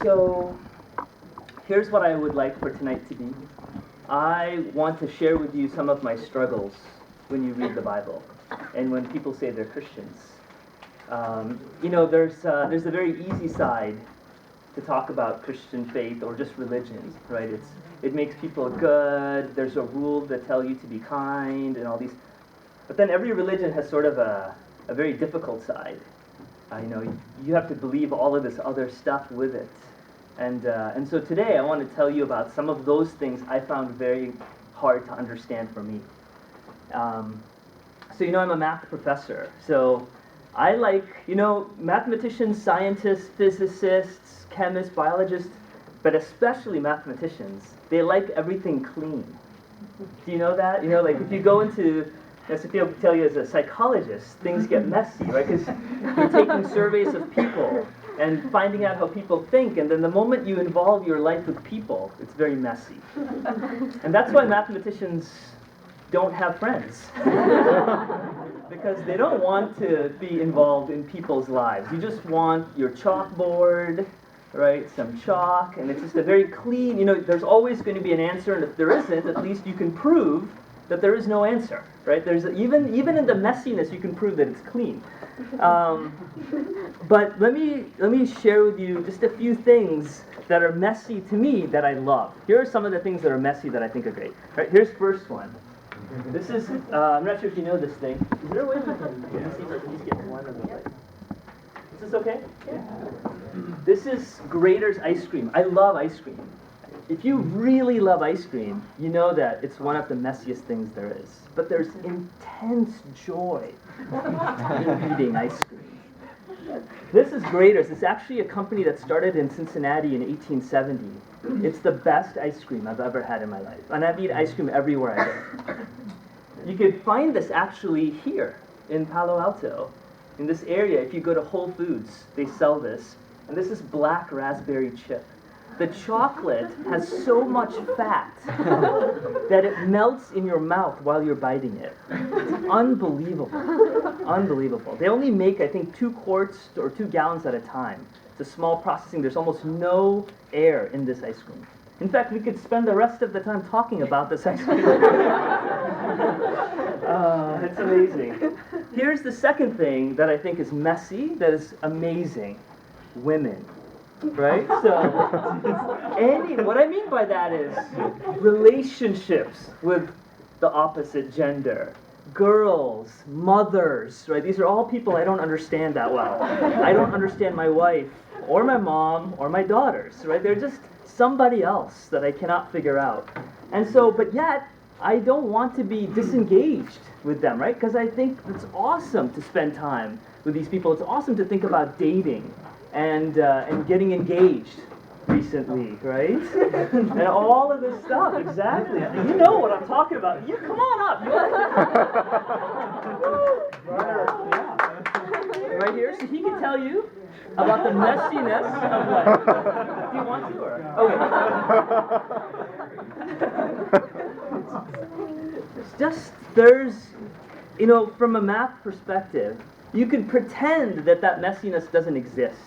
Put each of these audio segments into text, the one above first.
So, here's what I would like for tonight to be. I want to share with you some of my struggles when you read the Bible and when people say they're Christians. There's a very easy side to talk about Christian faith or just religion, right? It makes people good. There's a rule that tell you to be kind and all these. But then every religion has sort of a very difficult side. You have to believe all of this other stuff with it. And so today I want to tell you about some of those things I found very hard to understand for me. I'm a math professor. So I like, mathematicians, scientists, physicists, chemists, biologists, but especially mathematicians, they like everything clean. Do you know that? If you go into, as Satyan will tell you as a psychologist, things get messy, right? Because you're taking surveys of people and finding out how people think, and then the moment you involve your life with people, it's very messy. And that's why mathematicians don't have friends. Because they don't want to be involved in people's lives. You just want your chalkboard, right, some chalk, and it's just a very clean, there's always going to be an answer, and if there isn't, at least you can prove that there is no answer, right? There's even in the messiness, you can prove that it's clean. But let me share with you just a few things that are messy to me that I love. Here are some of the things that are messy that I think are great. All right, here's first one. This is, I'm not sure if you know this thing. Is there a way we can see if I can just get one of the lights? Is this okay? Yeah. This is Grater's ice cream. I love ice cream. If you really love ice cream, you know that it's one of the messiest things there is. But there's intense joy in eating ice cream. This is Grater's. It's actually a company that started in Cincinnati in 1870. It's the best ice cream I've ever had in my life. And I've eaten ice cream everywhere I go. You can find this actually here in Palo Alto. In this area, if you go to Whole Foods, they sell this. And this is black raspberry chip. The chocolate has so much fat that it melts in your mouth while you're biting it. It's unbelievable. Unbelievable. They only make, I think, 2 quarts or 2 gallons at a time. It's a small processing. There's almost no air in this ice cream. In fact, we could spend the rest of the time talking about this ice cream. It's amazing. Here's the second thing that I think is messy, that is amazing. Women. Right? So, what I mean by that is relationships with the opposite gender. Girls, mothers, right? These are all people I don't understand that well. I don't understand my wife, or my mom, or my daughters, right? They're just somebody else that I cannot figure out. And so, but yet, I don't want to be disengaged with them, right? Because I think it's awesome to spend time with these people. It's awesome to think about dating and getting engaged recently, right? And all of this stuff, exactly. You know what I'm talking about. You come on up. Right here, so he can tell you about the messiness of life. Do you want to, or? Okay. From a math perspective, you can pretend that messiness doesn't exist.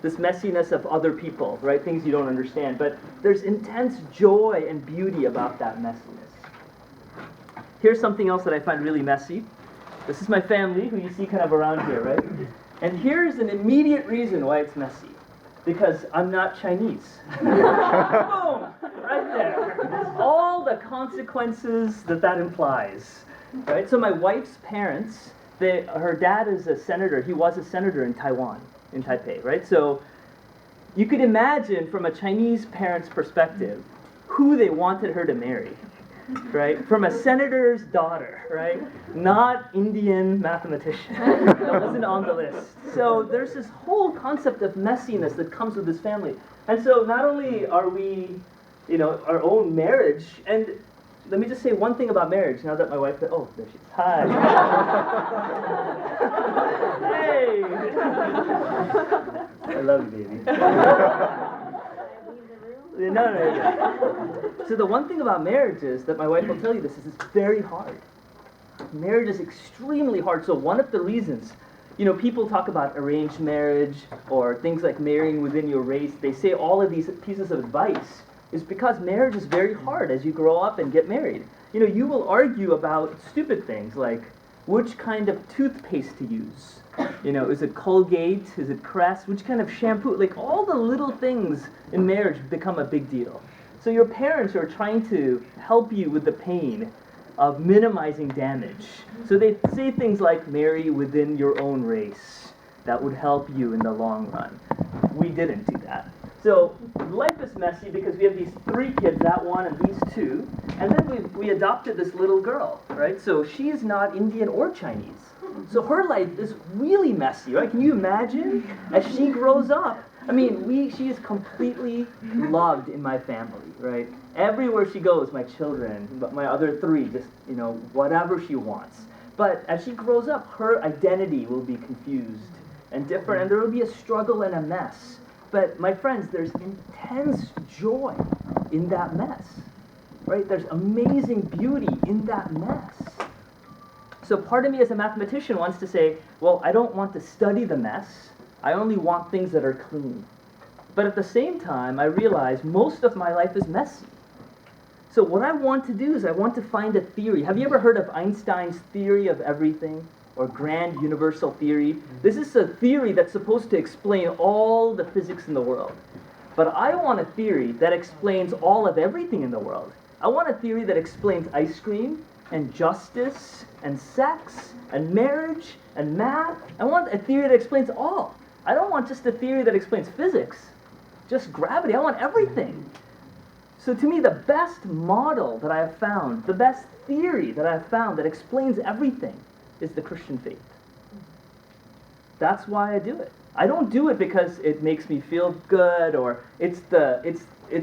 This messiness of other people, right? Things you don't understand. But there's intense joy and beauty about that messiness. Here's something else that I find really messy. This is my family, who you see kind of around here, right? And here's an immediate reason why it's messy. Because I'm not Chinese. Boom! Right there. All the consequences that implies. Right? So my wife's parents, her dad is a senator. He was a senator in Taiwan, in Taipei, right? So you could imagine from a Chinese parent's perspective who they wanted her to marry, right? From a senator's daughter, right? Not Indian mathematician. That wasn't on the list. So there's this whole concept of messiness that comes with this family. And so not only are we, our own marriage, and let me just say one thing about marriage, now that my wife, oh, there she is. Hi. Hey. I love you, baby. No. So the one thing about marriage is that my wife will tell you this is it's very hard. marriage is extremely hard. So one of the reasons, people talk about arranged marriage or things like marrying within your race. They say all of these pieces of advice is because marriage is very hard as you grow up and get married. You will argue about stupid things like which kind of toothpaste to use. Is it Colgate? Is it Crest? Which kind of shampoo? Like all the little things in marriage become a big deal. So your parents are trying to help you with the pain of minimizing damage. So they say things like marry within your own race. That would help you in the long run. We didn't do that. So life is messy because we have these 3 kids, that one and these 2, and then we adopted this little girl, right? So she's not Indian or Chinese. So her life is really messy, right? Can you imagine as she grows up? She is completely loved in my family, right? Everywhere she goes, my children, my other 3, just, whatever she wants. But as she grows up, her identity will be confused and different, and there will be a struggle and a mess. But my friends, there's intense joy in that mess, right? There's amazing beauty in that mess. So part of me as a mathematician wants to say, well, I don't want to study the mess. I only want things that are clean. But at the same time, I realize most of my life is messy. So what I want to do is I want to find a theory. Have you ever heard of Einstein's theory of everything? Or grand universal theory? This is a theory that's supposed to explain all the physics in the world. But I want a theory that explains all of everything in the world. I want a theory that explains ice cream, and justice, and sex, and marriage, and math. I want a theory that explains all. I don't want just a theory that explains physics, just gravity. I want everything. So to me, the best model that I have found, the best theory that I have found that explains everything is the Christian faith. That's why I do it. I don't do it because it makes me feel good or it's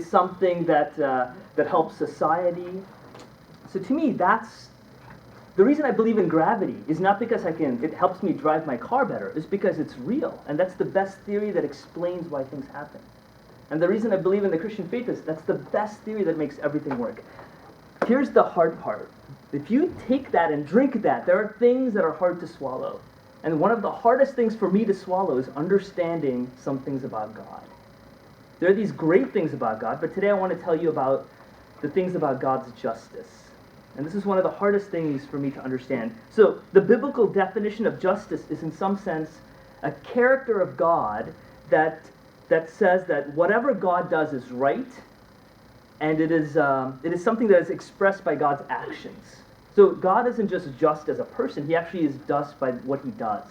something that helps society. So to me, that's the reason I believe in gravity is not because it helps me drive my car better. It's because it's real, and that's the best theory that explains why things happen. And the reason I believe in the Christian faith is that's the best theory that makes everything work. Here's the hard part. If you take that and drink that, there are things that are hard to swallow. And one of the hardest things for me to swallow is understanding some things about God. There are these great things about God, but today I want to tell you about the things about God's justice. And this is one of the hardest things for me to understand. So the biblical definition of justice is in some sense a character of God that says that whatever God does is right, and it is something that is expressed by God's actions. So God isn't just as a person, he actually is just by what he does,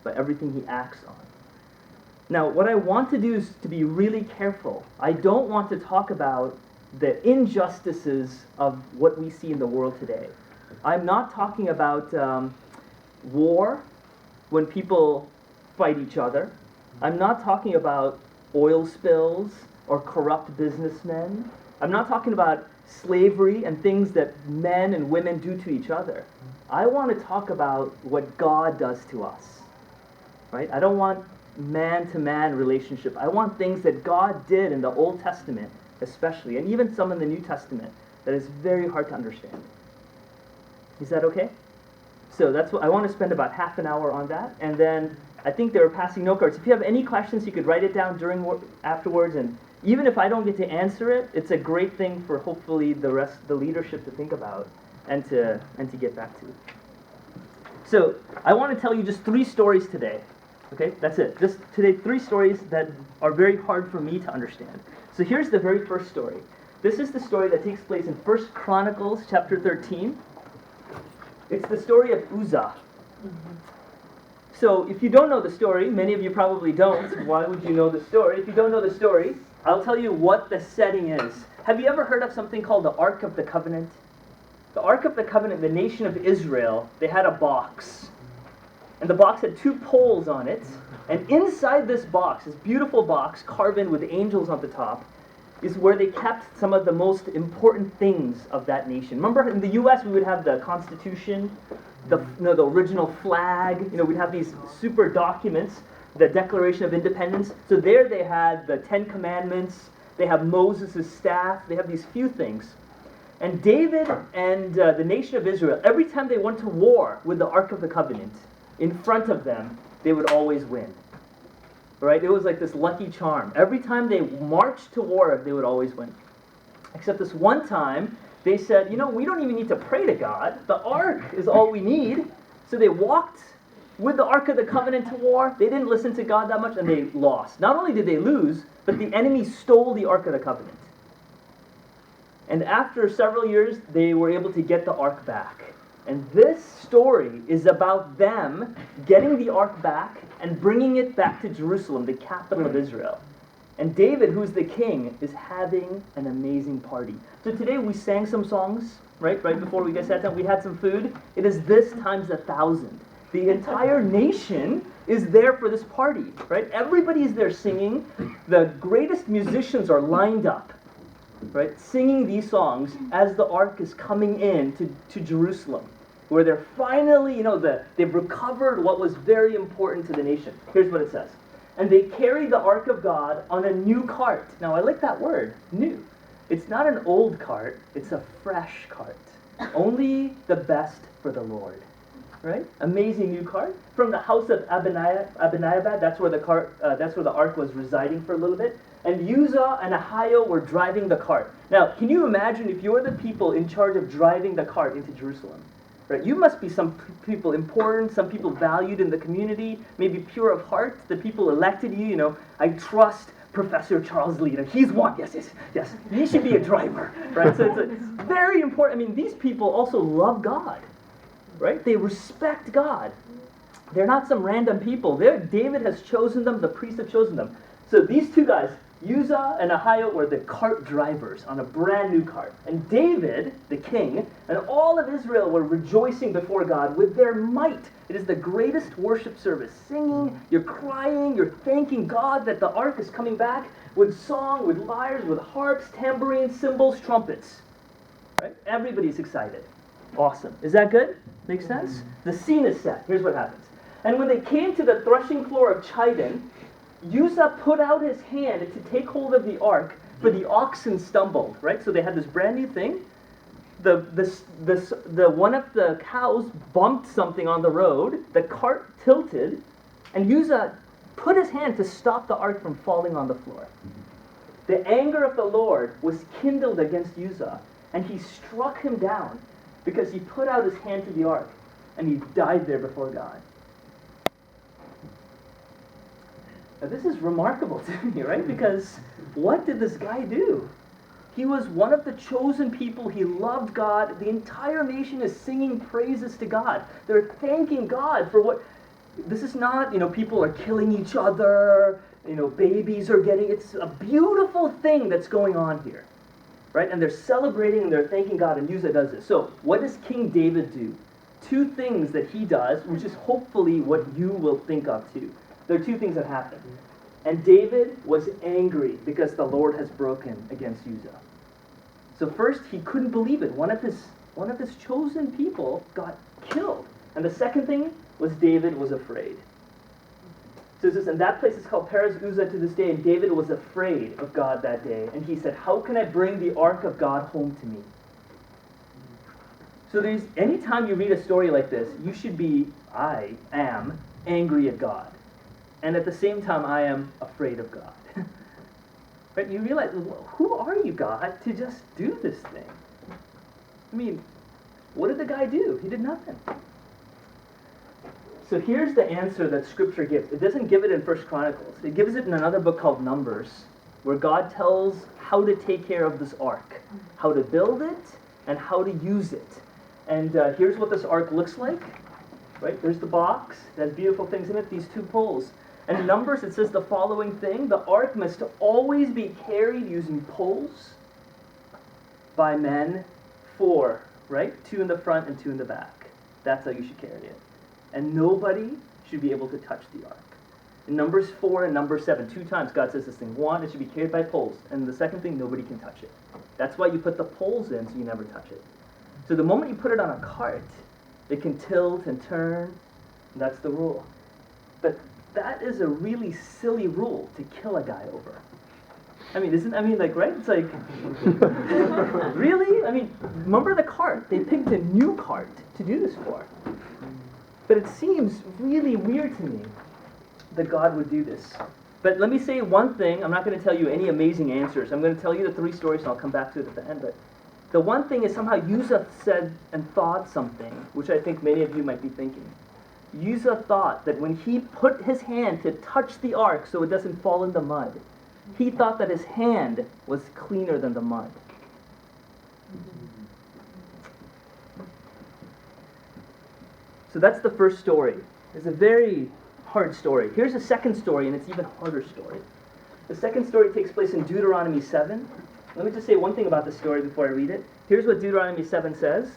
by everything he acts on. Now, what I want to do is to be really careful. I don't want to talk about the injustices of what we see in the world today. I'm not talking about war, when people fight each other. I'm not talking about oil spills or corrupt businessmen. I'm not talking about slavery and things that men and women do to each other. I want to talk about what God does to us, right? I don't want man-to-man relationship. I want things that God did in the Old Testament, especially, and even some in the New Testament, that is very hard to understand. Is that okay? So that's what I want to spend about half an hour on that, and then I think they were passing note cards. If you have any questions, you could write it down afterwards, and even if I don't get to answer it, it's a great thing for hopefully the leadership to think about and to get back to. So I want to tell you just 3 stories today. Okay, that's it. Just today, 3 stories that are very hard for me to understand. So here's the very first story. This is the story that takes place in 1 Chronicles chapter 13. It's the story of Uzzah. So if you don't know the story, many of you probably don't. Why would you know the story? If you don't know the story, I'll tell you what the setting is. Have you ever heard of something called the Ark of the Covenant? The Ark of the Covenant, the nation of Israel, they had a box. And the box had 2 poles on it. And inside this box, this beautiful box, carved with angels on the top, is where they kept some of the most important things of that nation. Remember, in the U.S., we would have the Constitution, the original flag. We'd have these super documents, the Declaration of Independence. So there they had the 10 Commandments. They have Moses' staff. They have these few things. And David and the nation of Israel, every time they went to war with the Ark of the Covenant in front of them, they would always win. Right? It was like this lucky charm. Every time they marched to war, they would always win. Except this one time, they said, we don't even need to pray to God. The Ark is all we need. So they walked with the Ark of the Covenant to war. They didn't listen to God that much, and they lost. Not only did they lose, but the enemy stole the Ark of the Covenant. And after several years, they were able to get the Ark back. And this story is about them getting the Ark back and bringing it back to Jerusalem, the capital of Israel. And David, who's the king, is having an amazing party. So today we sang some songs, right before we sat down. We had some food. It is this times 1,000. The entire nation is there for this party, right? Everybody is there singing. The greatest musicians are lined up, right, singing these songs as the Ark is coming in to Jerusalem, where they're finally, they've recovered what was very important to the nation. Here's what it says. And they carried the Ark of God on a new cart. Now, I like that word, new. It's not an old cart, it's a fresh cart. Only the best for the Lord. Right? Amazing new cart. From the house of Abinadab, that's where the Ark was residing for a little bit. And Uzzah and Ahio were driving the cart. Now, can you imagine if you're the people in charge of driving the cart into Jerusalem? Right? You must be some people important, some people valued in the community, maybe pure of heart. The people elected you. I trust Professor Charles Lee. He's one. Yes. He should be a driver. Right? So it's very important. I mean, these people also love God. Right? They respect God. They're not some random people. David has chosen them. The priests have chosen them. So these two guys, Uzzah and Ahio, were the cart drivers on a brand new cart. And David, the king, and all of Israel were rejoicing before God with their might. It is the greatest worship service. Singing, you're crying, you're thanking God that the Ark is coming back with song, with lyres, with harps, tambourines, cymbals, trumpets. Right? Everybody's excited. Awesome. Is that good? Make sense? The scene is set. Here's what happens. And when they came to the threshing floor of Chidon, Uzzah put out his hand to take hold of the ark, for the oxen stumbled. Right? So they had this brand new thing. The one of the cows bumped something on the road. The cart tilted, and Uzzah put his hand to stop the ark from falling on the floor. The anger of the Lord was kindled against Uzzah, and he struck him down, because he put out his hand to the ark, and he died there before God. Now this is remarkable to me, right? Because what did this guy do? He was one of the chosen people. He loved God. The entire nation is singing praises to God. They're thanking God for what... This is not, people are killing each other, babies are getting... It's a beautiful thing that's going on here. Right? And they're celebrating and they're thanking God, and Uzzah does this. So, what does King David do? Two things that he does, which is hopefully what you will think of too. There are two things that happen. And David was angry because the Lord has broken against Uzzah. So first, he couldn't believe it. One of his chosen people got killed. And the second thing was David was afraid. So it says, and that place is called Perez Uzzah to this day, and David was afraid of God that day. And he said, how can I bring the ark of God home to me? So anytime you read a story like this, you should be, I am angry at God. And at the same time, I am afraid of God. Right? You realize, who are you, God, to just do this thing? I mean, what did the guy do? He did nothing. So here's the answer that Scripture gives. It doesn't give it in 1 Chronicles. It gives it in another book called Numbers, where God tells how to take care of this ark, how to build it, and how to use it. And here's what this ark looks like. Right? There's the box. It has beautiful things in it, these two poles. And in Numbers, it says the following thing. The ark must always be carried using poles by men, 4, right? 2 in the front and 2 in the back. That's how you should carry it. And nobody should be able to touch the ark. In Numbers 4 and Numbers 7, 2 times God says this thing. 1, it should be carried by poles. And the second thing, nobody can touch it. That's why you put the poles in, so you never touch it. So the moment you put it on a cart, it can tilt and turn. And that's the rule. But that is a really silly rule to kill a guy over. I mean, right? It's like, really? I mean, remember the cart. They picked a new cart to do this for. But it seems really weird to me that God would do this. But let me say one thing. I'm not going to tell you any amazing answers. I'm going to tell you the 3 stories, and I'll come back to it at the end. But the one thing is somehow Uzzah said and thought something, which I think many of you might be thinking. Uzzah thought that when he put his hand to touch the ark so it doesn't fall in the mud, he thought that his hand was cleaner than the mud. So that's the first story. It's a very hard story. Here's a second story, and it's an even harder story. The second story takes place in Deuteronomy 7. Let me just say one thing about the story before I read it. Here's what Deuteronomy 7 says.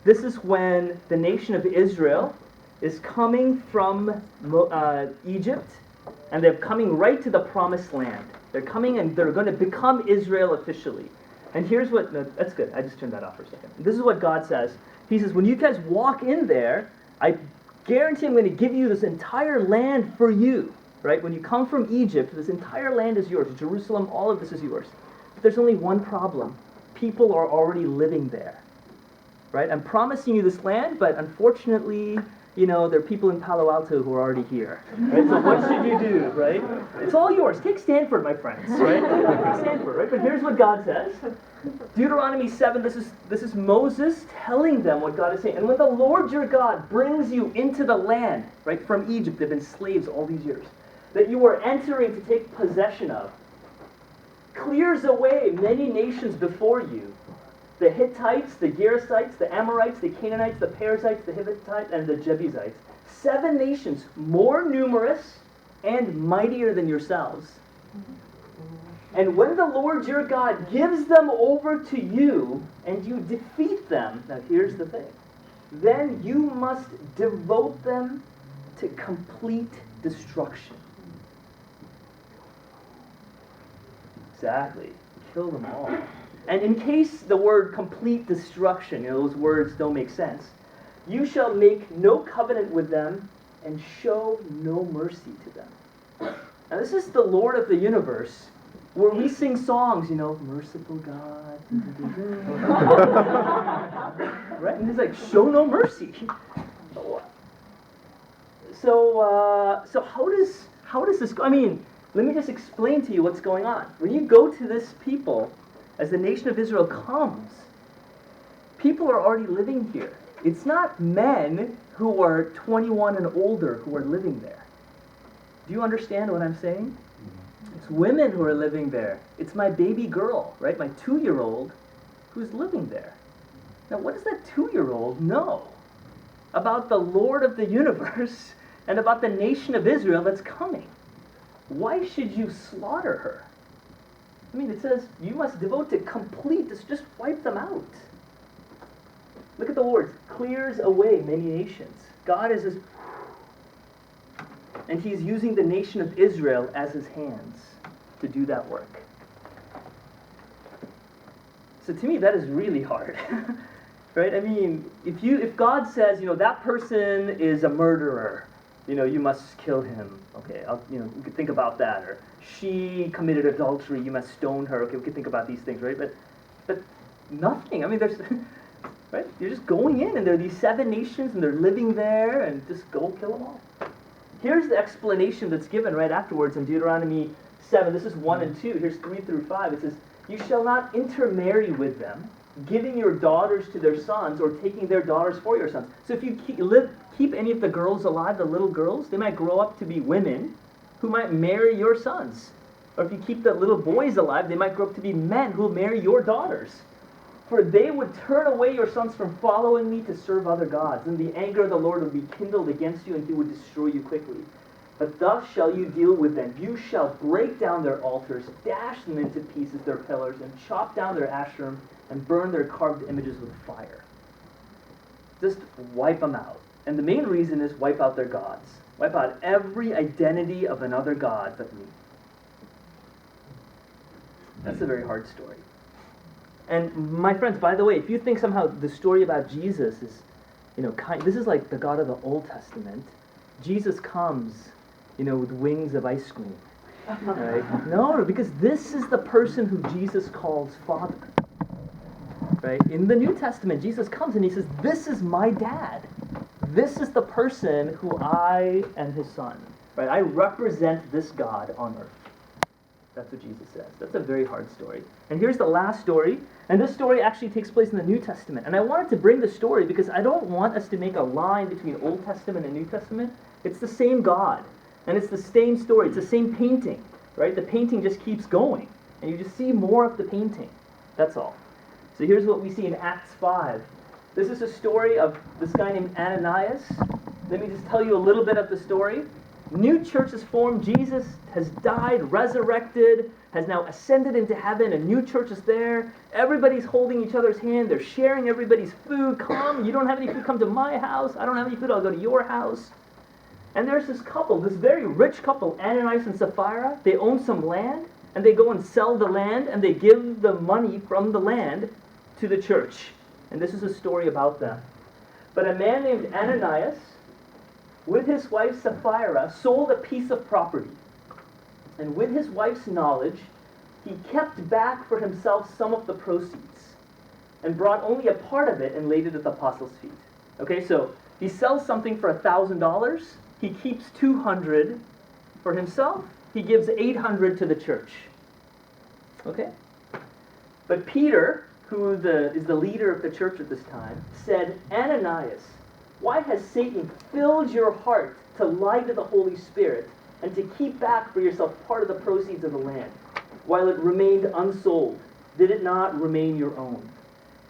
This is when the nation of Israel is coming from Egypt, and they're coming right to the promised land. They're coming and they're going to become Israel officially. And here's what, no, that's good. I just turned that off for a second. This is what God says. He says, when you guys walk in there, I guarantee I'm going to give you this entire land for you. Right? When you come from Egypt, this entire land is yours. Jerusalem, all of this is yours. But there's only one problem. People are already living there. Right? I'm promising you this land, but unfortunately, there are people in Palo Alto who are already here. Right? So what should you do, right? It's all yours. Take Stanford, my friends, right? Take Stanford, right? But here's what God says. Deuteronomy 7, this is Moses telling them what God is saying. And when the Lord your God brings you into the land, right, from Egypt, they've been slaves all these years, that you are entering to take possession of, clears away many nations before you, the Hittites, the Gerasites, the Amorites, the Canaanites, the Perizzites, the Hivites, and the Jebusites. 7 nations more numerous and mightier than yourselves. And when the Lord your God gives them over to you and you defeat them, now here's the thing, then you must devote them to complete destruction. Exactly. Kill them all. And in case the word complete destruction, those words don't make sense, you shall make no covenant with them and show no mercy to them. Now this is the Lord of the universe, where we sing songs, merciful God. Right? And he's like, show no mercy. So how does this go? I mean, let me just explain to you what's going on. When you go to this people, as the nation of Israel comes, people are already living here. It's not men who are 21 and older who are living there. Do you understand what I'm saying? It's women who are living there. It's my baby girl, right? My 2-year-old who's living there. Now, what does that 2-year-old know about the Lord of the universe and about the nation of Israel that's coming? Why should you slaughter her? I mean, it says you must devote to complete this, just wipe them out. Look at the words, clears away many nations. God is his, and he's using the nation of Israel as his hands to do that work. So to me, that is really hard. Right? I mean, if God says, that person is a murderer, you must kill him. Okay, you could think about that. Or she committed adultery, you must stone her. Okay, we could think about these things, right? But nothing. I mean, there's, right? You're just going in, and there are these 7 nations, and they're living there, and just go kill them all. Here's the explanation that's given right afterwards in Deuteronomy 7. This is 1 and 2. Here's 3 through 5. It says, you shall not intermarry with them, giving your daughters to their sons or taking their daughters for your sons. So if you keep any of the girls alive, the little girls, they might grow up to be women who might marry your sons. Or if you keep the little boys alive, they might grow up to be men who will marry your daughters. For they would turn away your sons from following me to serve other gods, and the anger of the Lord would be kindled against you, and he would destroy you quickly. But thus shall you deal with them. You shall break down their altars, dash them into pieces, their pillars, and chop down their Asherim, and burn their carved images with fire. Just wipe them out. And the main reason is wipe out their gods. Wipe out every identity of another god but me. That's a very hard story. And my friends, by the way, if you think somehow the story about Jesus is, this is like the God of the Old Testament. Jesus comes, with wings of ice cream. Right? No, because this is the person who Jesus calls Father. Right? In the New Testament, Jesus comes and he says, this is my dad. This is the person who I am his son. Right? I represent this God on earth. That's what Jesus says. That's a very hard story. And here's the last story. And this story actually takes place in the New Testament. And I wanted to bring the story because I don't want us to make a line between Old Testament and New Testament. It's the same God. And it's the same story. It's the same painting. Right? The painting just keeps going. And you just see more of the painting. That's all. So here's what we see in Acts 5. This is a story of this guy named Ananias. Let me just tell you a little bit of the story. New church is formed. Jesus has died, resurrected, has now ascended into heaven. A new church is there. Everybody's holding each other's hand. They're sharing everybody's food. Come, you don't have any food, come to my house. I don't have any food, I'll go to your house. And there's this couple, this very rich couple, Ananias and Sapphira. They own some land, and they go and sell the land, and they give the money from the land to the church. And this is a story about them. But a man named Ananias, with his wife Sapphira, sold a piece of property. And with his wife's knowledge, he kept back for himself some of the proceeds and brought only a part of it and laid it at the apostles' feet. Okay, so he sells something for $1,000. He keeps $200 for himself. He gives $800 to the church. Okay? But Peter, who is the leader of the church at this time, said, Ananias, why has Satan filled your heart to lie to the Holy Spirit and to keep back for yourself part of the proceeds of the land, while it remained unsold? Did it not remain your own?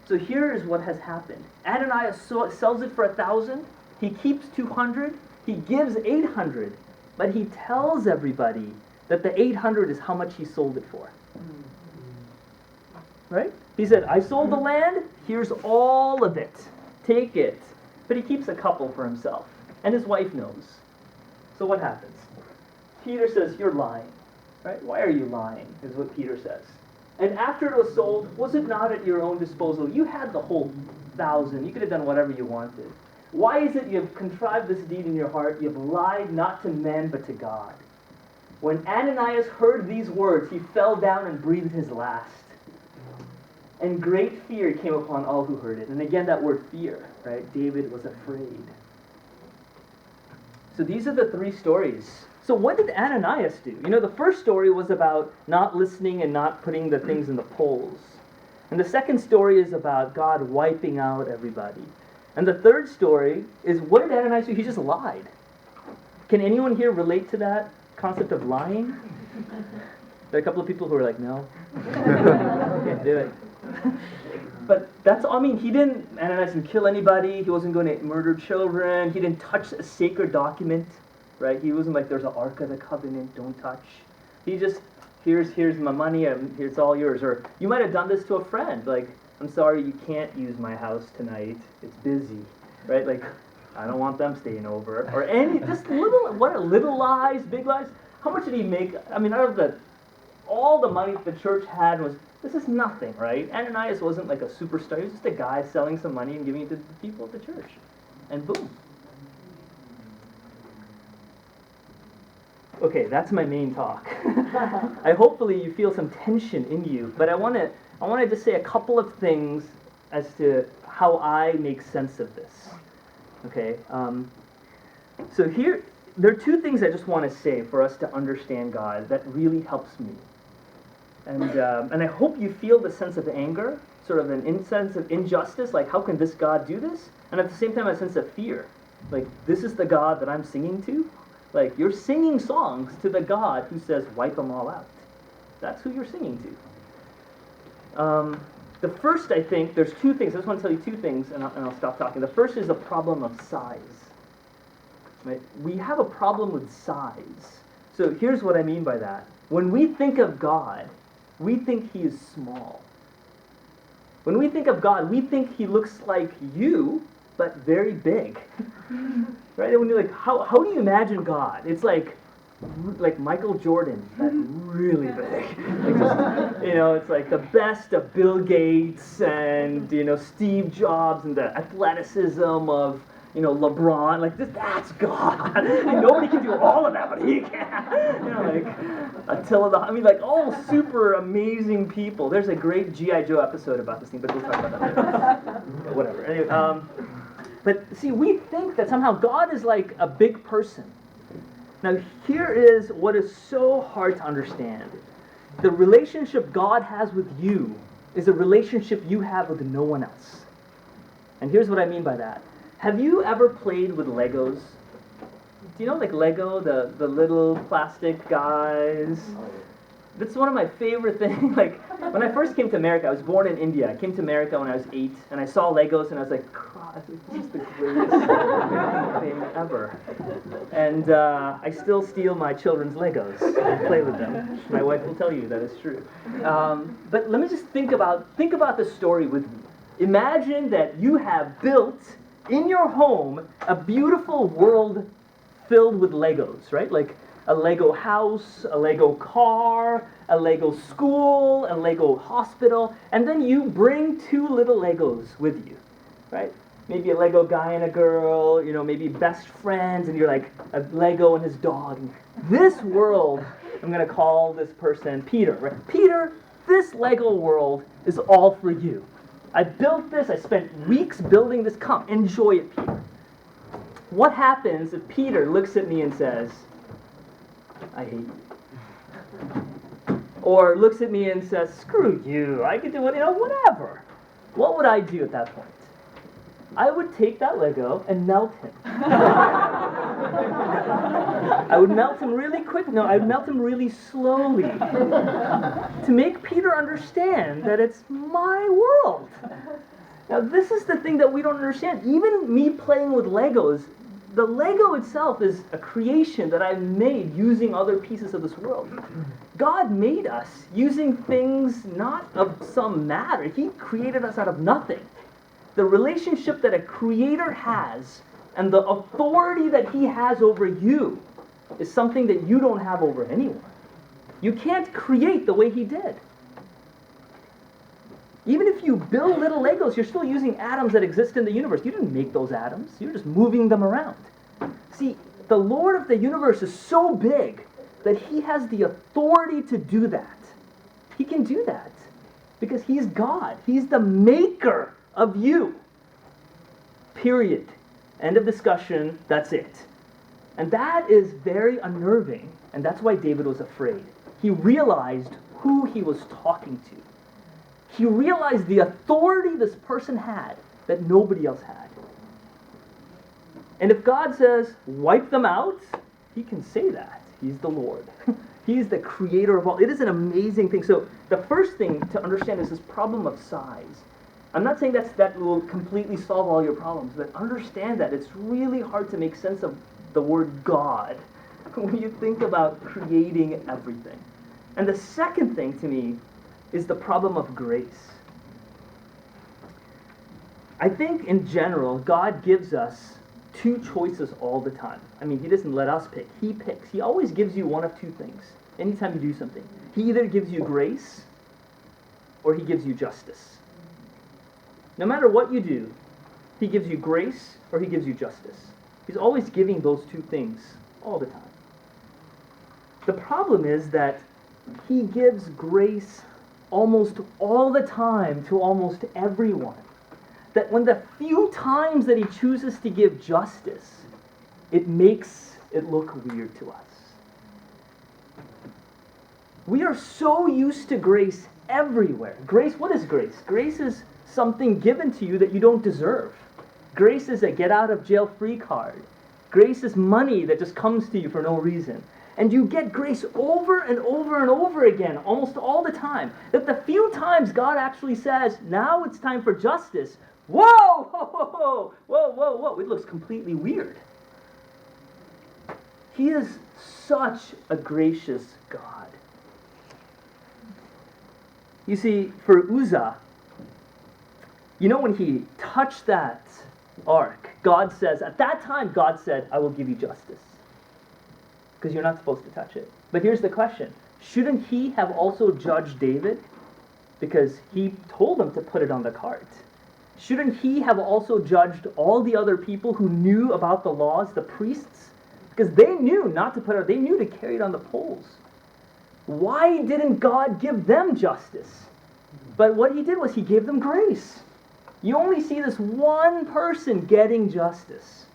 So here is what has happened. Ananias sells it for $1,000. He keeps $200. He gives $800. But he tells everybody that the $800 is how much he sold it for. Right? He said, I sold the land. Here's all of it. Take it. But he keeps a couple for himself. And his wife knows. So what happens? Peter says, you're lying. Right? Why are you lying? Is what Peter says. And after it was sold, was it not at your own disposal? You had the whole $1,000. You could have done whatever you wanted. Why is it you've contrived this deed in your heart? You've lied not to men but to God. When Ananias heard these words, he fell down and breathed his last. And great fear came upon all who heard it. And again, that word fear, right? David was afraid. So these are the three stories. So what did Ananias do? You know, the first story was about not listening and not putting the things in the polls. And the second story is about God wiping out everybody. And the third story is, what did Ananias do? He just lied. Can anyone here relate to that concept of lying? There are a couple of people who are like, no. Can't do it. But that's, I mean, Ananias didn't kill anybody. He wasn't going to murder children. He didn't touch a sacred document, right? He wasn't like, there's an Ark of the Covenant, don't touch. He just, here's my money, here's all yours. Or you might have done this to a friend, like, I'm sorry, you can't use my house tonight. It's busy, right? Like, I don't want them staying over. Or just little lies, big lies. How much did he make? I mean, out of all the money the church had this is nothing, right? Ananias wasn't like a superstar. He was just a guy selling some money and giving it to the people of the church. And boom. Okay, that's my main talk. Hopefully you feel some tension in you, but I want to just say a couple of things as to how I make sense of this. Okay, so here, there are two things I just want to say for us to understand God that really helps me. And I hope you feel the sense of anger, sort of sense of injustice, like how can this God do this? And at the same time a sense of fear, like this is the God that I'm singing to? Like you're singing songs to the God who says wipe them all out. That's who you're singing to. The first, I think, there's two things. I just want to tell you two things, and I'll stop talking. The first is a problem of size. Right? We have a problem with size. So here's what I mean by that. When we think of God, we think he is small. When we think of God, we think he looks like you, but very big. Right? And when you're like, how do you imagine God? It's like Michael Jordan, but really big. Like just, it's like the best of Bill Gates and, Steve Jobs and the athleticism of, LeBron, like that's God. And nobody can do all of that, but he can. Like Attila all super amazing people. There's a great G.I. Joe episode about this thing, but we'll talk about that later. Whatever. Anyway, but see, we think that somehow God is like a big person. Now, here is what is so hard to understand. The relationship God has with you is a relationship you have with no one else. And here's what I mean by that. Have you ever played with Legos? Do you know like Lego, the little plastic guys? That's one of my favorite things. Like, when I first came to America, I was born in India. I came to America when I was 8, and I saw Legos, and I was like, God, this is the greatest thing ever. And I still steal my children's Legos and play with them. My wife will tell you that is true. But let me just think about the story with me. Imagine that you have built in your home a beautiful world filled with Legos, right? Like a Lego house, a Lego car, a Lego school, a Lego hospital, and then you bring 2 little Legos with you, right? Maybe a Lego guy and a girl, maybe best friends, and you're like a Lego and his dog. This world, I'm going to call this person Peter, right? Peter, this Lego world is all for you. I built this, I spent weeks building this. Come, enjoy it, Peter. What happens if Peter looks at me and says, I hate you? Or looks at me and says, screw you, I can do it, whatever. What would I do at that point? I would take that Lego and melt him. I would melt him really quick. No, I would melt him really slowly to make Peter understand that it's my world. Now, this is the thing that we don't understand. Even me playing with Legos, the Lego itself is a creation that I made using other pieces of this world. God made us using things not of some matter. He created us out of nothing. The relationship that a creator has and the authority that he has over you is something that you don't have over anyone. You can't create the way he did. Even if you build little Legos, you're still using atoms that exist in the universe. You didn't make those atoms. You're just moving them around. See, the Lord of the universe is so big that he has the authority to do that. He can do that because he's God. He's the maker of you. Period. End of discussion. That's it. And that is very unnerving. And that's why David was afraid. He realized who he was talking to. He realized the authority this person had that nobody else had. And if God says, wipe them out, he can say that. He's the Lord. He's the creator of all. It is an amazing thing. So the first thing to understand is this problem of size. I'm not saying that will completely solve all your problems, but understand that it's really hard to make sense of the word God when you think about creating everything. And the second thing to me is the problem of grace. I think in general, God gives us 2 choices all the time. I mean, he doesn't let us pick. He picks. He always gives you one of 2 things anytime you do something. He either gives you grace or he gives you justice. No matter what you do, he gives you grace or he gives you justice. He's always giving those 2 things all the time. The problem is that he gives grace almost all the time to almost everyone. That when the few times that he chooses to give justice, it makes it look weird to us. We are so used to grace everywhere. Grace, what is grace? Grace is something given to you that you don't deserve. Grace is a get out of jail free card. Grace is money that just comes to you for no reason. And you get grace over and over and over again, almost all the time. That the few times God actually says, now it's time for justice, whoa, whoa, whoa, whoa, whoa, it looks completely weird. He is such a gracious God. You see, for Uzzah, when he touched that ark, God says, at that time, God said, I will give you justice. Because you're not supposed to touch it. But here's the question. Shouldn't he have also judged David? Because he told him to put it on the cart. shouldn't he have also judged all the other people who knew about the laws, the priests? Because they knew not to put it, they knew to carry it on the poles. Why didn't God give them justice? But what he did was he gave them grace. You only see this one person getting justice.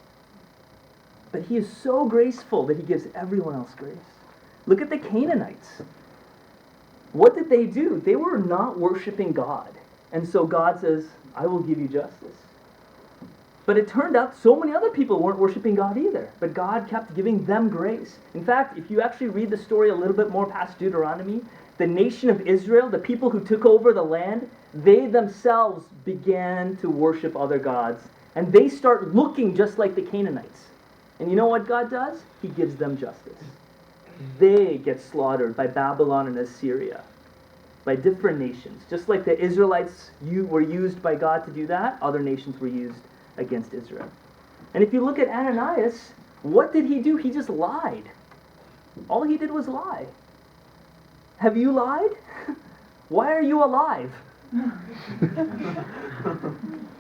But he is so graceful that he gives everyone else grace. Look at the Canaanites. What did they do? They were not worshiping God. And so God says, I will give you justice. But it turned out so many other people weren't worshiping God either. But God kept giving them grace. In fact, if you actually read the story a little bit more past Deuteronomy, the nation of Israel, the people who took over the land, they themselves began to worship other gods. And they start looking just like the Canaanites. And you know what God does? He gives them justice. They get slaughtered by Babylon and Assyria, by different nations. Just like the Israelites were used by God to do that, other nations were used against Israel. And if you look at Ananias, what did he do? He just lied. All he did was lie. Have you lied? Why are you alive?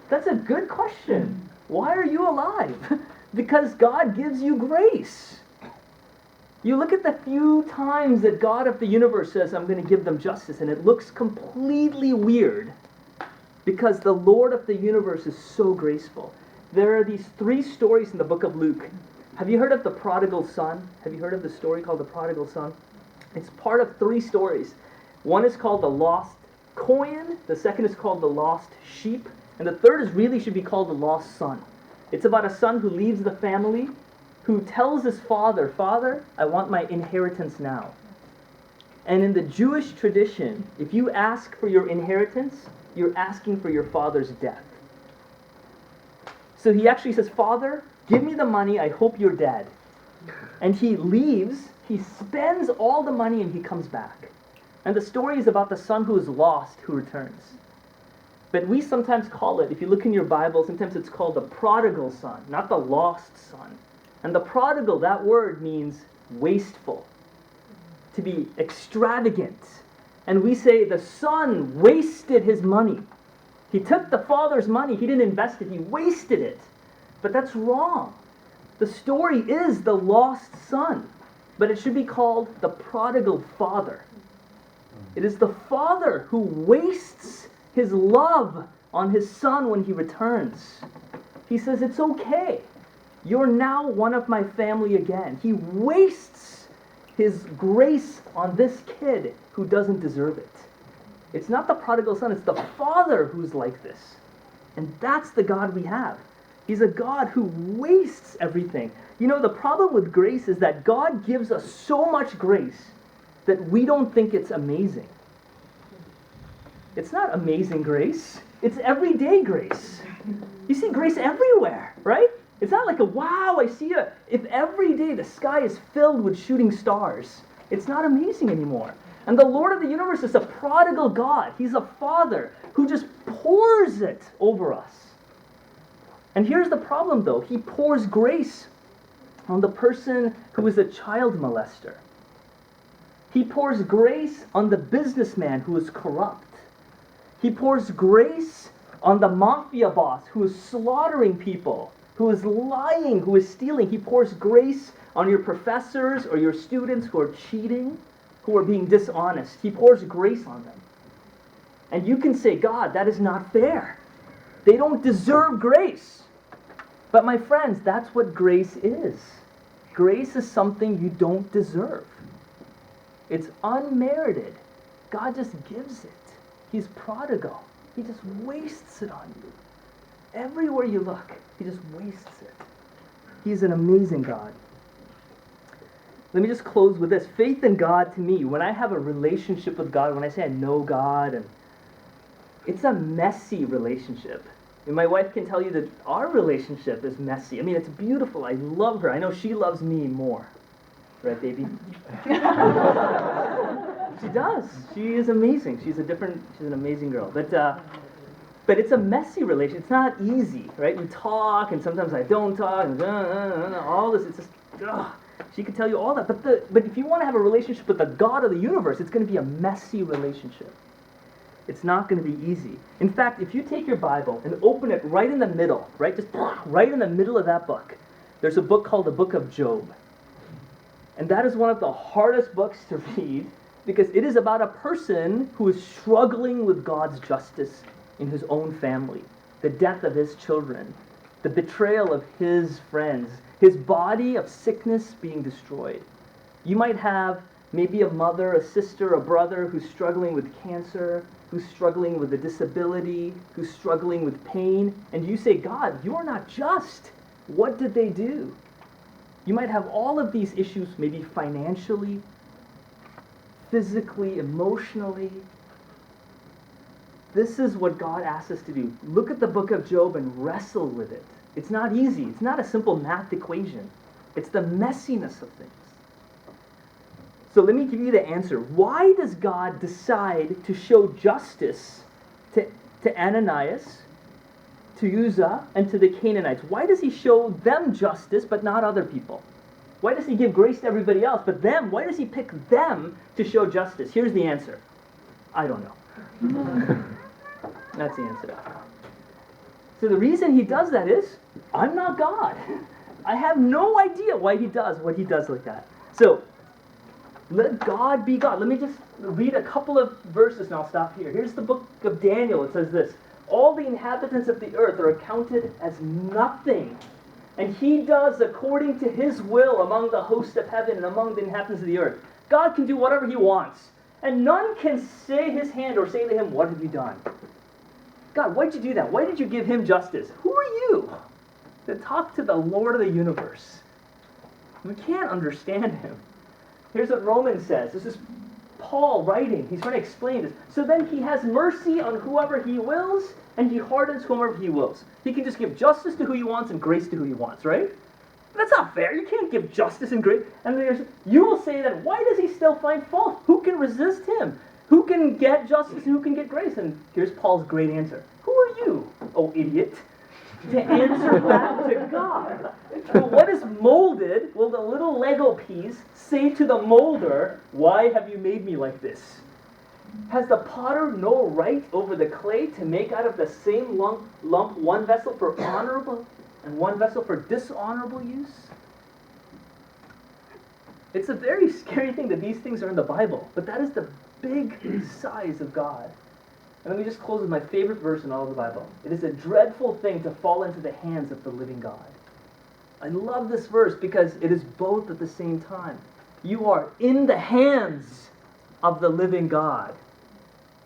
That's a good question. Why are you alive? Because God gives you grace. You look at the few times that God of the universe says, I'm going to give them justice, and it looks completely weird because the Lord of the universe is so graceful. There are these 3 stories in the book of Luke. Have you heard of the prodigal son? Have you heard of the story called the prodigal son? It's part of 3 stories. One is called the lost coin, the second is called the lost sheep, and the third should be called the lost son. It's about a son who leaves the family, who tells his father, Father, I want my inheritance now. And in the Jewish tradition, if you ask for your inheritance, you're asking for your father's death. So he actually says, Father, give me the money, I hope you're dead. And he leaves, he spends all the money, and he comes back. And the story is about the son who is lost, who returns. But we sometimes call it, if you look in your Bible, sometimes it's called the prodigal son, not the lost son. And the prodigal, that word means wasteful, to be extravagant. And we say the son wasted his money. He took the father's money, he didn't invest it, he wasted it. But that's wrong. The story is the lost son, but it should be called the prodigal father. It is the father who wastes his love on his son when he returns. He says, it's okay. You're now one of my family again. He wastes his grace on this kid who doesn't deserve it. It's not the prodigal son, it's the father who's like this. And that's the God we have. He's a God who wastes everything. You know, the problem with grace is that God gives us so much grace that we don't think it's amazing. It's not amazing grace. It's everyday grace. You see grace everywhere, right? It's not like if every day the sky is filled with shooting stars, it's not amazing anymore. And the Lord of the universe is a prodigal God. He's a father who just pours it over us. And here's the problem though. He pours grace on the person who is a child molester. He pours grace on the businessman who is corrupt. He pours grace on the mafia boss who is slaughtering people, who is lying, who is stealing. He pours grace on your professors or your students who are cheating, who are being dishonest. He pours grace on them. And you can say, God, that is not fair. They don't deserve grace. But my friends, that's what grace is. Grace is something you don't deserve. It's unmerited. God just gives it. He's prodigal. He just wastes it on you. Everywhere you look, he just wastes it. He's an amazing God. Let me just close with this. Faith in God, to me, when I have a relationship with God, when I say I know God, and it's a messy relationship. And my wife can tell you that our relationship is messy. I mean, it's beautiful. I love her. I know she loves me more. Right, baby? She does. She is amazing. She's an amazing girl. But it's a messy relationship. It's not easy, right? We talk, and sometimes I don't talk, and all this. It's just, she could tell you all that. But if you want to have a relationship with the God of the universe, it's going to be a messy relationship. It's not going to be easy. In fact, if you take your Bible and open it right in the middle, right, just right in the middle of that book, there's a book called the Book of Job. And that is one of the hardest books to read because it is about a person who is struggling with God's justice in his own family, the death of his children, the betrayal of his friends, his body of sickness being destroyed. You might have maybe a mother, a sister, a brother who's struggling with cancer, who's struggling with a disability, who's struggling with pain, and you say, God, you are not just. What did they do? You might have all of these issues, maybe financially, physically, emotionally. This is what God asks us to do. Look at the book of Job and wrestle with it. It's not easy. It's not a simple math equation. It's the messiness of things. So let me give you the answer. Why does God decide to show justice to Ananias, to Uzzah, and to the Canaanites? Why does he show them justice but not other people? Why does he give grace to everybody else but them? Why does he pick them to show justice? Here's the answer. I don't know. That's the answer. So the reason he does that is, I'm not God. I have no idea why he does what he does like that. So, let God be God. Let me just read a couple of verses and I'll stop here. Here's the book of Daniel. It says this: all the inhabitants of the earth are accounted as nothing, and he does according to his will among the host of heaven and among the inhabitants of the earth. God can do whatever he wants, and none can stay his hand or say to him, what have you done? God, why did you do that? Why did you give him justice? Who are you to talk to the Lord of the universe? We can't understand him. Here's what Romans says. This is Paul writing. He's trying to explain this. So then he has mercy on whoever he wills, and he hardens whomever he wills. He can just give justice to who he wants and grace to who he wants, right? That's not fair. You can't give justice and grace. And you will say that, why does he still find fault? Who can resist him? Who can get justice and who can get grace? And here's Paul's great answer. Who are you, oh idiot, to answer back to God? So what is molded, will the little Lego piece say to the molder, why have you made me like this? Has the potter no right over the clay to make out of the same lump one vessel for honorable and one vessel for dishonorable use? It's a very scary thing that these things are in the Bible, but that is the big size of God. And let me just close with my favorite verse in all of the Bible. It is a dreadful thing to fall into the hands of the living God. I love this verse because it is both at the same time. You are in the hands of the living God.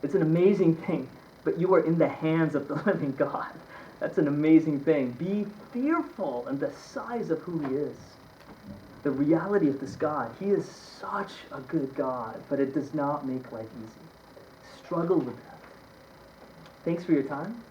It's an amazing thing, but you are in the hands of the living God. That's an amazing thing. Be fearful in the size of who he is. The reality of this God. He is such a good God, but it does not make life easy. Struggle with that. Thanks for your time.